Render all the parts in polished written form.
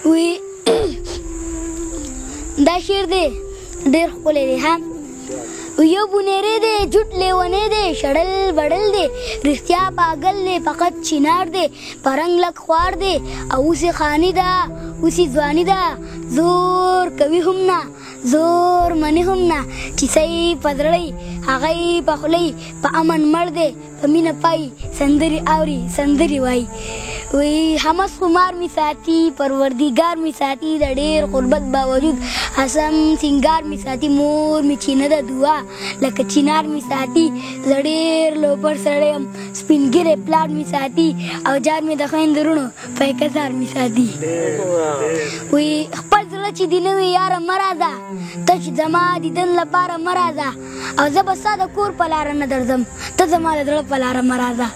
وی دا شعر دی ډېر ښکلی دی ها یو بونیری دی جوټ لیونی دی شړل بړل دی رښتیا پاگل دی فقط چینار دی پرنګ لک خوار دی او اوسې خاني ده اوسې ځواني ده زور کوي هم نه زور مني هم نه چې صحیح په زړی هغه په خولۍ په امن مړ دی په مینه پای سندرې اوري سندرې وایي وی همس خمار می ساتي پروردګار می ساتي د ډېر غربت باوجود حسن سنگار می ساتي مور می چینه د دعا لکه چینار می ساتي زه ډېر لوپر سړی یم سپین ږیری پلار می ساتي او جار می د خویندرونو پیکزار می ساتي وی خپل زړه چې دې نه وي یاره مه راځه ته چې زما دیدن لپاره مه راځه او زه به ستا د کور په لاره نه درځم ته زما د زړه په لاره مه راځه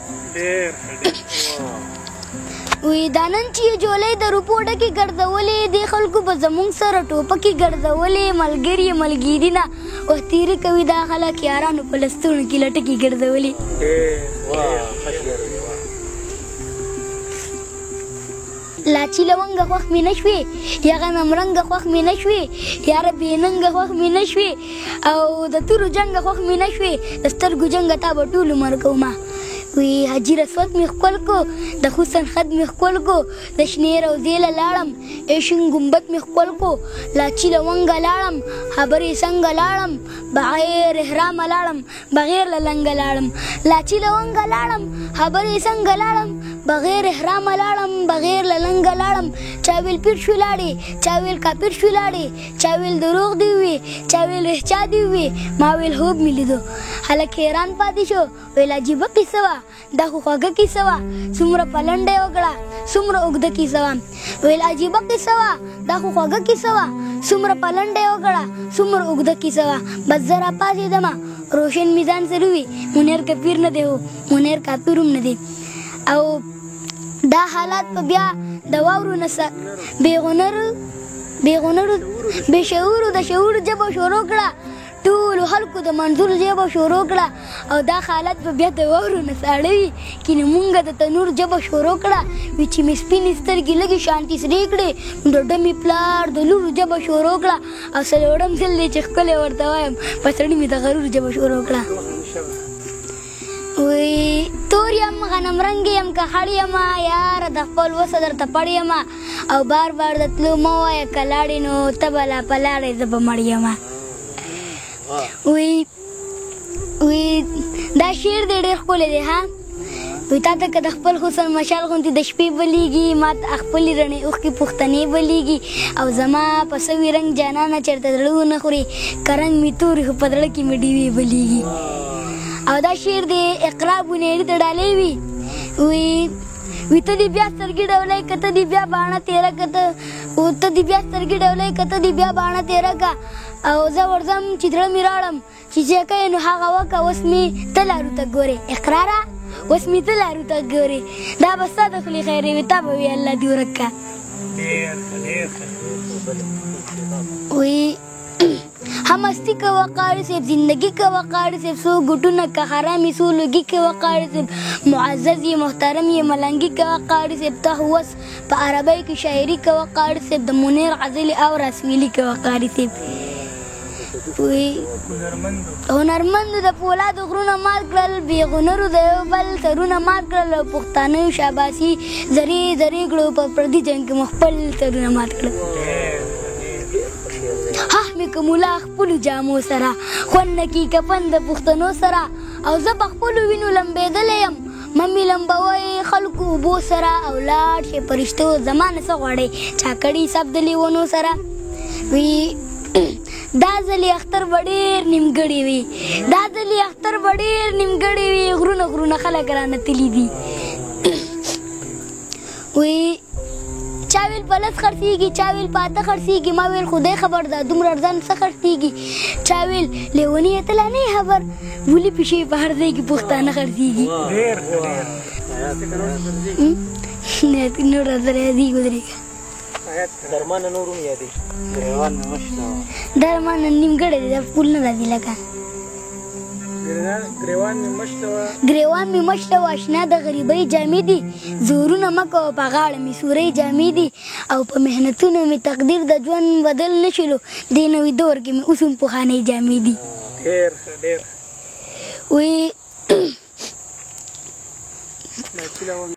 وی دا نن چې جولۍ د روپو ډکې ګرځولې دې خلکو به زموږ سره ټوپکې ګرځولې ملګري ملګري نه وخت تېرې کوي دا خلک یارانو په لستوڼو کې لټکې ګرځولې لاچي لونګه خوښ مې نه شوې یا غنم رنګه خوښ مې نه شوې یاره بېننګه خوښ مې نه شوې او د تورو جنګه خوښ مې نه شوې د سترګو جنګه تا به ټول عمر کومه وی حاجي رسوت مې ښکل کو د حسن خد مې ښکل کو د شنې روضې له لاړم ایشن ګمبد مې ښکل کو لاچي لونګه لاړم خبرې څنګه لاړم بغیر احرامه لاړم بغیر له لنګه لاړم لاچي لونګه لاړم خبرې څنګه لاړم بغیر احرامه لاړم بغیر له لنګه لاړم چا ویل پیر شو لاړې چا ویل کاپیر شو لاړې چا ویل دروغ دي وي چا ویل رښتیا دي وي ما ویل خوب مې لیدو هلک حیران پاتې شو ویل عجیبه کیسه وه دا خو خوږه کیسه وه څومره پلنډه یې وکړه څومره اوږده کیسه وه ویل عجیبه کیسه وه دا خو خوږه کیسه وه څومره پلنډه یې وکړه څومره اوږده کیسه وه بس زه راپاڅېدمه روشن مې ځان سره وي منیر کپیر نه دی منیر کاپیر هم نه دی او دا حالات په بیا د واورو نه بې شعورو د شعور ژبه شروع کړه ټولو خلکو د منظور ژبه شروع کړه او دا حالت په بیا د واورو نه ساړه وي کینې مونږ د تنور ژبه شروع کړه وي چې مې سپینې سترګې لږې شانتې سرې کړې ډوډۍ مې پلار د لورو ژبه شروع کړه او څلورم ځل دی چې ښکلی ورته وایم په سړي مې د غرور ژبه شروع کړه وی تور یم غنم رنګ یم که خړ یمه یاره د خپل وسه درته پړ یمه او بار بار د تلو مه وایه که لاړې نو ته به لا په لاړې زه به مړ یمه وی دا شعر دی ډېر ښکلی دی ها وی تا ته که د خپل حسن مشال غوندې د شپې بلیږي ما ته خپلې رڼې اوښکې پښتنې بلیږي او زما په سوي رنګ جانانه چېرته زړه ونه خوري که رنګ مې تورې خو په زړه کې مې ډېوې بلیږي او دا شعر دی اقرا بونیري ته ډالۍ وي وی ته دې بیا سترګې ډولۍ که ته دې بیا باڼه تېره که ته دې بیا سترګې ډولۍ که ته دې بیا باڼه تېره که او زه ورځم چې زړه مې راړم چې چې کوې نو هغه وکړه اوس مې ته لارو ته ګورې اقراره اوس مې ته لارو ته ګورې دا به ستا د خولې خیرې وي تا به وي الله دې ورک که وی हम हस्ती का वक़ार से जिंदगी का वक़ार से सो घुटना का हरामी सूलगी के वक़ार से मुअज़्ज़ज़ ये मोहतरम ये मलंगी का वक़ार से तहवस प अरबी की शायरी का वक़ार से द मुनीर ग़ज़ली और रसवीली का वक़ार से هنرمند د فولاد غرونه مات کړل بې هنرو د یو بل سرونه مات کړل او پښتانه شاباسي زرې زرې کړو په پردي جنګ کې مو خپل سرونه مات کړل ها مې که ملا خپلو جامو سره خوند نه کي کفن د پښتنو سره او زه په خپلو وینو لمبېدلی یم ممې لمبوی خلکو اوبو سره او لاړ شي فرشتو زما نه څه غواړئ چا کړي حساب د لیونو سره وی دا ځلې اختر به ډېر نیمګړی وي دا ځلې اختر به ډېر نیمګړی وي غرونه غرونه خلک رانه تلي دي وی چا ویل په لس خرڅېږي چا ویل په اته خرڅېږي ما ویل خدای خبر ده دومره ارزان څه خرڅېږي چا ویل لیونی یې تلا نه خبر ولې پیشې په هر ځای کې پښتانه خرڅېږي نور سره یادي ګودرېږه درمانه نورم یادي درمانه نیمګړی دی دا پول نه راځي لکه ګریوان مې مشته وه ګریوان مې مشته وه اشنا د غریبۍ جامې دي زورونه مه کوه په غاړه مې سورۍ جامې دي او په محنتونو مې تقدیر د ژوند بدل نه شلو دې نوي دور کې مې اوس هم پخوانۍ جامې دي ډېر ښه ډېر وی لاچي لونګ